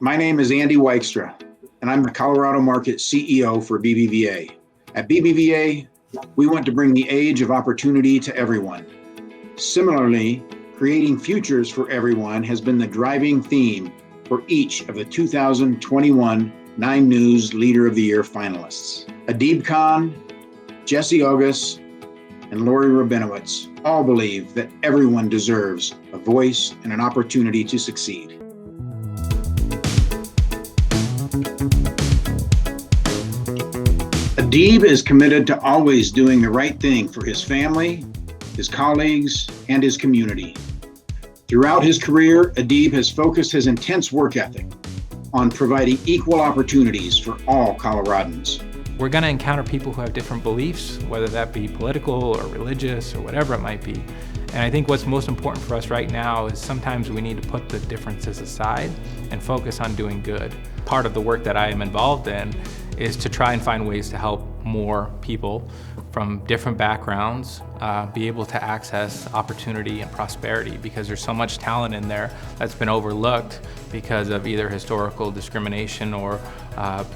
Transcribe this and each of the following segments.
My name is Andy Wykstra, and I'm the Colorado Market CEO for BBVA. At BBVA, we want to bring the age of opportunity to everyone. Similarly, creating futures for everyone has been the driving theme for each of the 2021 Nine News Leader of the Year finalists. Adib Khan, Jesse August, and Lori Rabinowitz all believe that everyone deserves a voice and an opportunity to succeed. Adib is committed to always doing the right thing for his family, his colleagues, and his community. Throughout his career, Adib has focused his intense work ethic on providing equal opportunities for all Coloradans. We're going to encounter people who have different beliefs, whether that be political or religious or whatever it might be. And I think what's most important for us right now is sometimes we need to put the differences aside and focus on doing good. Part of the work that I am involved in is to try and find ways to help more people from different backgrounds be able to access opportunity and prosperity, because there's so much talent in there that's been overlooked because of either historical discrimination or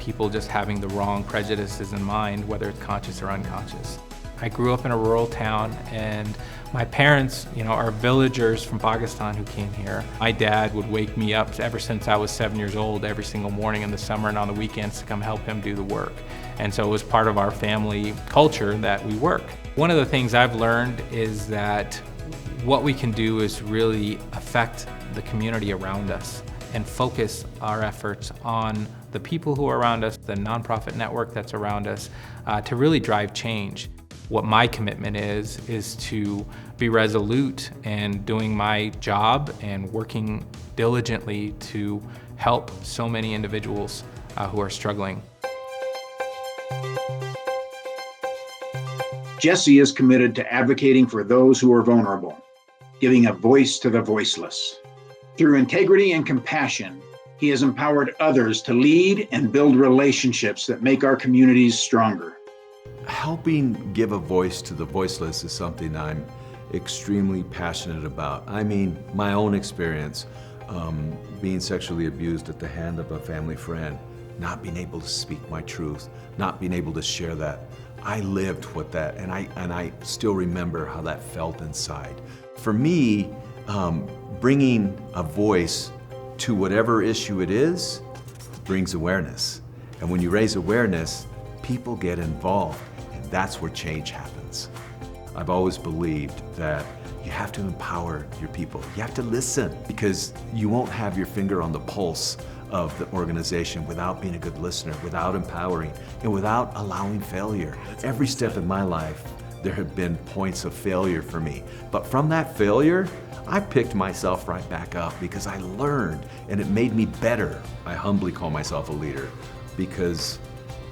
people just having the wrong prejudices in mind, whether it's conscious or unconscious. I grew up in a rural town, and my parents, are villagers from Pakistan who came here. My dad would wake me up ever since I was 7 years old every single morning in the summer and on the weekends to come help him do the work. And so it was part of our family culture that we work. One of the things I've learned is that what we can do is really affect the community around us and focus our efforts on the people who are around us, the nonprofit network that's around us, to really drive change. What my commitment is to be resolute in doing my job and working diligently to help so many individuals who are struggling. Jesse is committed to advocating for those who are vulnerable, giving a voice to the voiceless. Through integrity and compassion, he has empowered others to lead and build relationships that make our communities stronger. Helping give a voice to the voiceless is something I'm extremely passionate about. I mean, my own experience, being sexually abused at the hand of a family friend, not being able to speak my truth, not being able to share that. I lived with that, and I still remember how that felt inside. For me, bringing a voice to whatever issue it is brings awareness. And when you raise awareness, people get involved, and that's where change happens. I've always believed that you have to empower your people. You have to listen, because you won't have your finger on the pulse of the organization without being a good listener, without empowering, and without allowing failure. Every step in my life, there have been points of failure for me. But from that failure, I picked myself right back up because I learned, and it made me better. I humbly call myself a leader because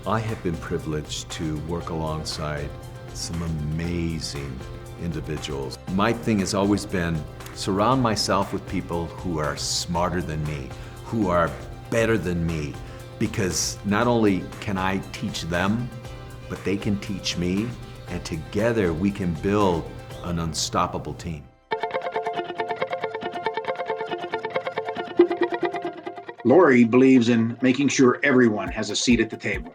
I have been privileged to work alongside some amazing individuals. My thing has always been surround myself with people who are smarter than me, who are better than me, because not only can I teach them, but they can teach me, and together we can build an unstoppable team. Lori believes in making sure everyone has a seat at the table.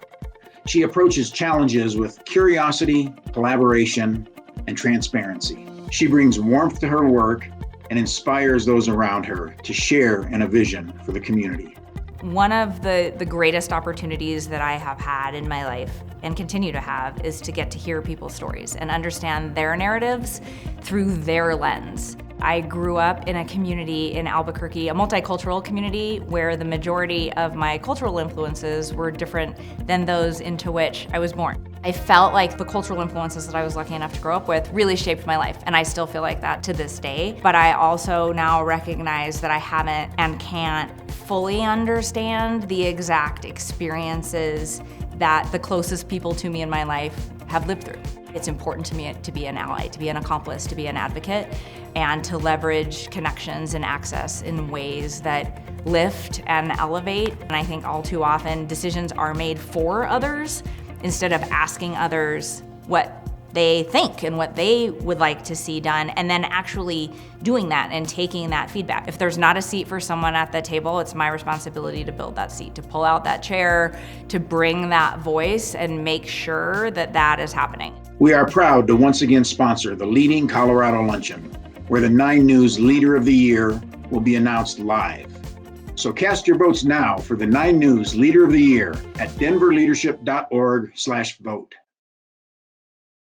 She approaches challenges with curiosity, collaboration, and transparency. She brings warmth to her work and inspires those around her to share in a vision for the community. One of the greatest opportunities that I have had in my life and continue to have is to get to hear people's stories and understand their narratives through their lens. I grew up in a community in Albuquerque, a multicultural community where the majority of my cultural influences were different than those into which I was born. I felt like the cultural influences that I was lucky enough to grow up with really shaped my life, and I still feel like that to this day. But I also now recognize that I haven't and can't fully understand the exact experiences that the closest people to me in my life have lived through. It's important to me to be an ally, to be an accomplice, to be an advocate, and to leverage connections and access in ways that lift and elevate. And I think all too often decisions are made for others instead of asking others what they think and what they would like to see done, and then actually doing that and taking that feedback. If there's not a seat for someone at the table, it's my responsibility to build that seat, to pull out that chair, to bring that voice and make sure that that is happening. We are proud to once again sponsor the leading Colorado Luncheon, where the 9 News Leader of the Year will be announced live. So cast your votes now for the 9 News Leader of the Year at denverleadership.org/vote.